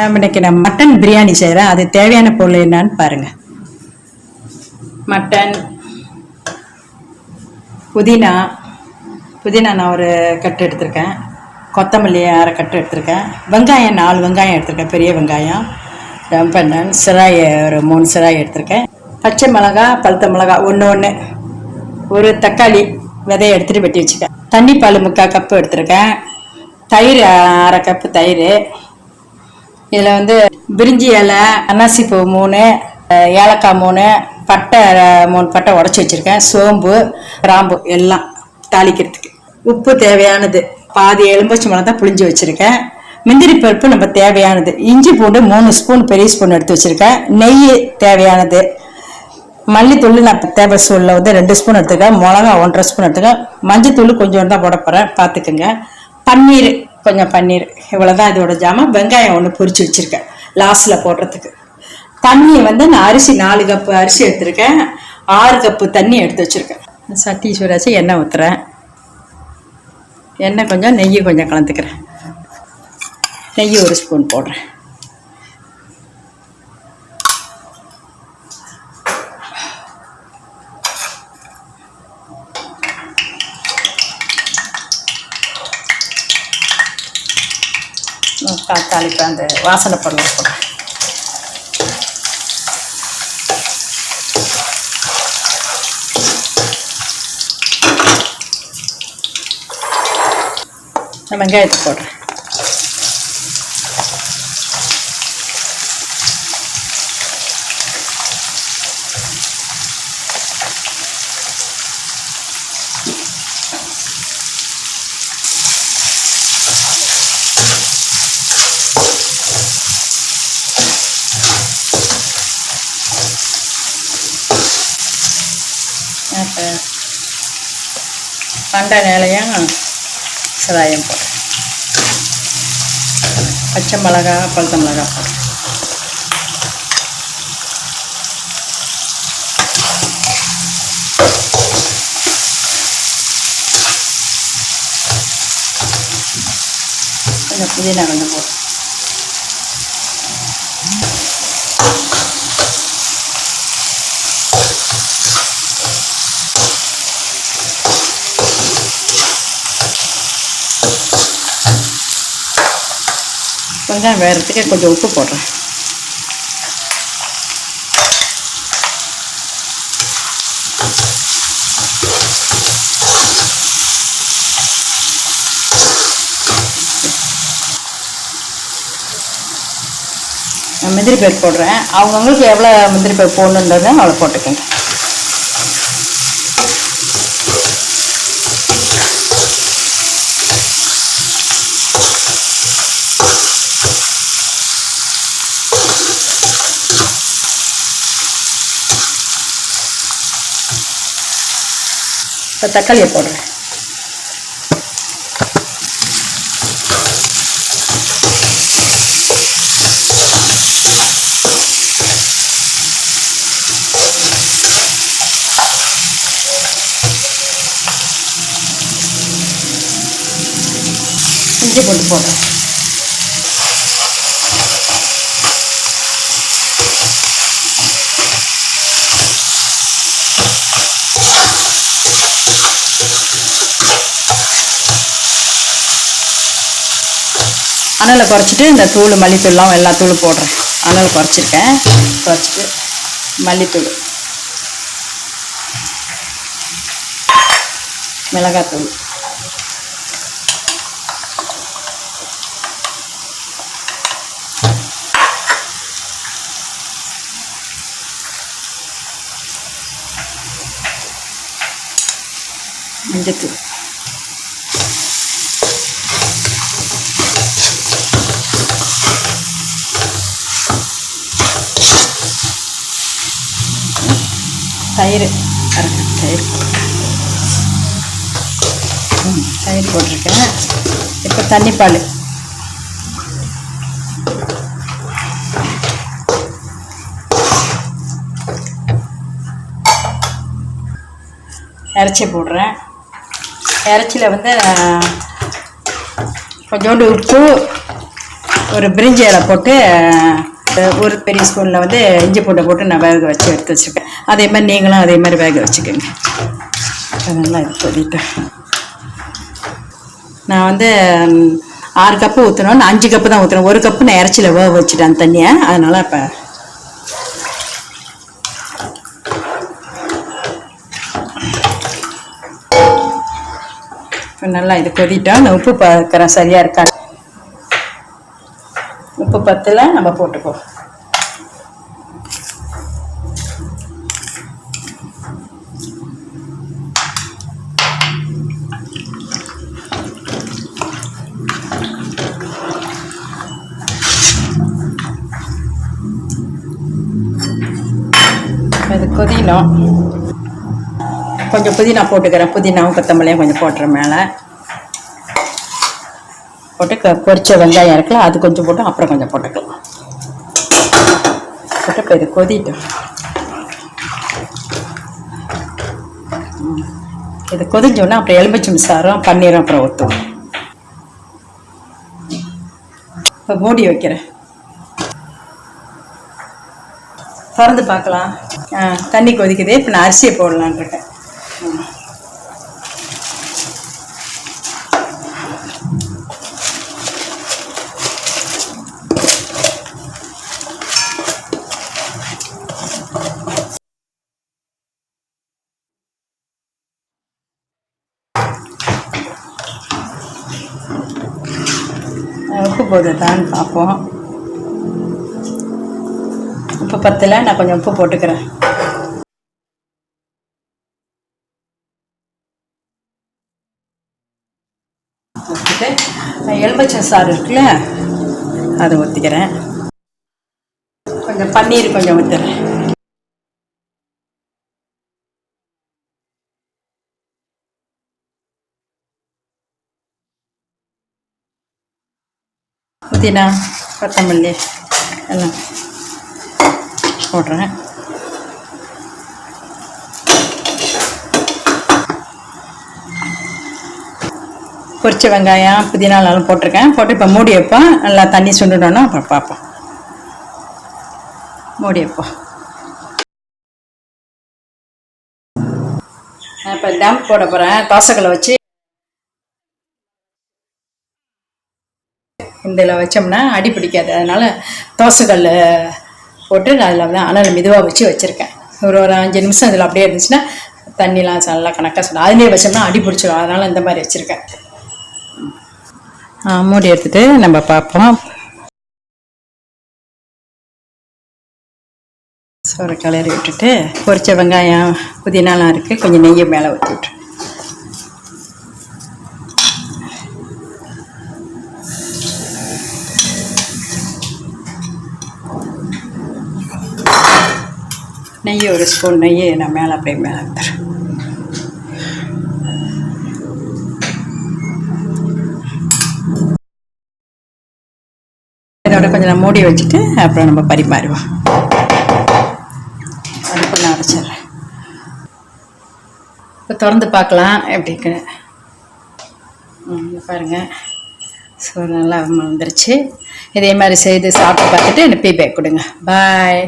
இன்னைக்கு நான் மட்டன் பிரியாணி செய்கிறேன். அது தேவையான பொருள் என்னன்னு பாருங்க. மட்டன், புதினா நான் ஒரு கட்டு எடுத்திருக்கேன். கொத்தமல்லி அரை கட்டு எடுத்திருக்கேன். வெங்காயம் 4 வெங்காயம் எடுத்திருக்கேன், பெரிய வெங்காயம். பண்ணன் சிராய் ஒரு 3 சிராய் எடுத்திருக்கேன். பச்சை மிளகா, பழுத்த மிளகா ஒன்று, ஒரு தக்காளி விதையை எடுத்துகிட்டு வெட்டி வச்சுருக்கேன். தண்ணி பால் 3/4 கப்பு எடுத்திருக்கேன். தயிர் அரை கப்பு தயிர். இதில் பிரிஞ்சி இலை, அன்னாசிப்பூ 3, ஏலக்காய் 3, பட்டை 3 பட்டை உடச்சி வச்சுருக்கேன். சோம்பு, கிராம்பு எல்லாம் தாளிக்கிறதுக்கு. உப்பு தேவையானது, பாதி எலும்பச்சு மிளகா தான் புளிஞ்சு வச்சுருக்கேன். முந்திரி பருப்பு நம்ம தேவையானது. இஞ்சி பூண்டு 3 ஸ்பூன் பெரிய ஸ்பூன் எடுத்து வச்சுருக்கேன். நெய் தேவையானது. மல்லித்தூள் நான் தேவை சூழில் 2 ஸ்பூன் எடுத்துக்கேன். மிளகா 1.5 ஸ்பூன் எடுத்துக்கேன். மஞ்சத்தூள் கொஞ்சம் தான் போட போகிறேன், பார்த்துக்குங்க. பன்னீர் கொஞ்சம், பன்னீர் இவ்வளோதான் இதோட ஜாமான். வெங்காயம் 1 பொரிச்சு வச்சுருக்கேன் லாஸ்ட்டில் போடுறதுக்கு. தண்ணி நான் அரிசி 4 கப்பு அரிசி எடுத்துருக்கேன். 6 கப்பு தண்ணி எடுத்து வச்சுருக்கேன். சட்டி சூடாச்சு, எண்ணெய் ஊற்றுறேன். எண்ணெய் கொஞ்சம், நெய் கொஞ்சம் கலந்துக்கிறேன். நெய் 1 ஸ்பூன் போடுறேன். தாளிப்ப அந்த வாசனை பொருள் போடுறேன். வெங்காயத்தை போடுறேன். பண்டை நிலையும் சிராயம் போடுறேன். பச்சை மிளகா, பழுத்த மிளகா போடுறேன். கொஞ்சம் புதினா கொஞ்சம் போடுறேன். வெங்காயம் வேகிறதுக்கு கொஞ்சம் உப்பு போடுறேன். முந்திரி பருப்பு போடுறேன். அவங்கவுங்களுக்கு எவ்வளோ முந்திரி பருப்பு போடணுன்றதை அவ்வளோ போட்டுக்கோங்க. இப்போ தக்காளியை போடுறேன். இஞ்சி பூண்டு போடுறேன். அனலை குறைச்சிட்டு இந்த தூள், மல்லித்தூள்லாம் எல்லா தூளும் போடுறேன். அனல் குறைச்சிருக்கேன். குறைச்சிட்டு மல்லித்தூள், மிளகாத்தூள், மஞ்சத்தூள், தயிர் தயிர் போட்டிருக்கேன். இப்போ தண்ணி பால் இறைச்சி போடுறேன். இறைச்சியில் கொஞ்சோண்டு உப்பு, ஒரு பிரிஞ்சி இலை போட்டு ஒரு பெரிய ஸ்பூனில் வந்து இஞ்சி பூண்டை போட்டு நான் வேக வச்சு எடுத்து வச்சுருக்கேன். அதே மாதிரி நீங்களும் அதே மாதிரி வேக வச்சுக்கோங்க. அதெல்லாம் இது சொல்லிட்டேன். நான் வந்து 6 கப்பு ஊற்றணும், 5 கப்பு தான் ஊற்றுறேன். 1 கப்பு நான் இறைச்சியில் வேக வச்சுட்டேன் தண்ணியை. அதனால் இப்போ நல்லா இது கொதிட்டோம். அந்த உப்பு பார்க்குறேன் சரியாக இருக்கா. உப்பு பத்தில் நம்ம போட்டுக்குவோம். அது கொதிணும். கொஞ்சம் புதினா போட்டுக்கிறேன். புதினாவும் கொத்தமல்லியும் கொஞ்சம் போட்டுறேன் மேலே போட்டு. பொரிச்ச வெங்காயம் இருக்குல்ல, அது கொஞ்சம் போட்டு அப்புறம் கொஞ்சம் போட்டுக்கலாம். போட்டு இப்போ இது கொதிட்டும். இது கொதிஞ்சோன்னா அப்புறம் எலுமிச்சம் சாரம் பன்னீரும் அப்புறம் ஊற்றுவோம். இப்போ மூடி வைக்கிறேன். திறந்து பார்க்கலாம். தண்ணி கொதிக்குது. இப்போ நான் அரிசியை போடலான் இருக்கேன். உப்பு போதுதான்னு பார்ப்போம். உப்பு பத்தல, நான் கொஞ்சம் உப்பு போட்டுக்கிறேன். ஊற்றிட்டு எலுமிச்சம் சாறு இருக்குல்ல, அதை ஊற்றிக்கிறேன். கொஞ்சம் பன்னீர் கொஞ்சம் ஊற்றுறேன். புதினா கொத்தமல்லி எல்லாம் போடுறேன். பொரிச்ச வெங்காயம் புதினாலாம் போட்டிருக்கேன். போட்டு இப்போ மூடி வைப்போம். நல்லா தண்ணி சுண்டுனோன்னா அப்புறம் பார்ப்போம். மூடி வைப்போம். இப்போ டம்ப் போட போகிறேன். தோசைக்கல்லை வச்சு இதில் வச்சோம்னா அடி பிடிக்காது. அதனால் தோசைக்கல் போட்டு அதில் தான் ஆனால் மெதுவாக வச்சுருக்கேன். ஒரு 5 நிமிஷம் இதில் அப்படியே இருந்துச்சுன்னா தண்ணிலாம் நல்லா கணக்காக சொல்லலாம். அதுலேயே வச்சோம்னா அடி பிடிச்சிடும். அதனால் இந்த மாதிரி வச்சுருக்கேன். மூடி எடுத்துகிட்டு நம்ம பார்ப்போம். சோறு கிளறி விட்டுட்டு பொரிச்ச வெங்காயம் புதினாலாம் இருக்குது. கொஞ்சம் நெய்யை மேலே ஊற்றி விட்டு நெய் ஒரு ஸ்பூன் நெய்யை நான் மேலே அப்படியே மேலே ஊற்றுறேன். இதோட கொஞ்சம் நான் மூடி வச்சுட்டு அப்புறம் நம்ம பரிமாறுவோம். அடுப்பு நான் அடைச்சிட்றேன். இப்போ திறந்து பார்க்கலாம் எப்படிக்கு. பாருங்கள், சோறு நல்லா வந்துருச்சு. இதே மாதிரி செய்து சாப்பிட்டு பார்த்துட்டு எனக்கு ஃபீட்பேக் கொடுங்க. பாய்.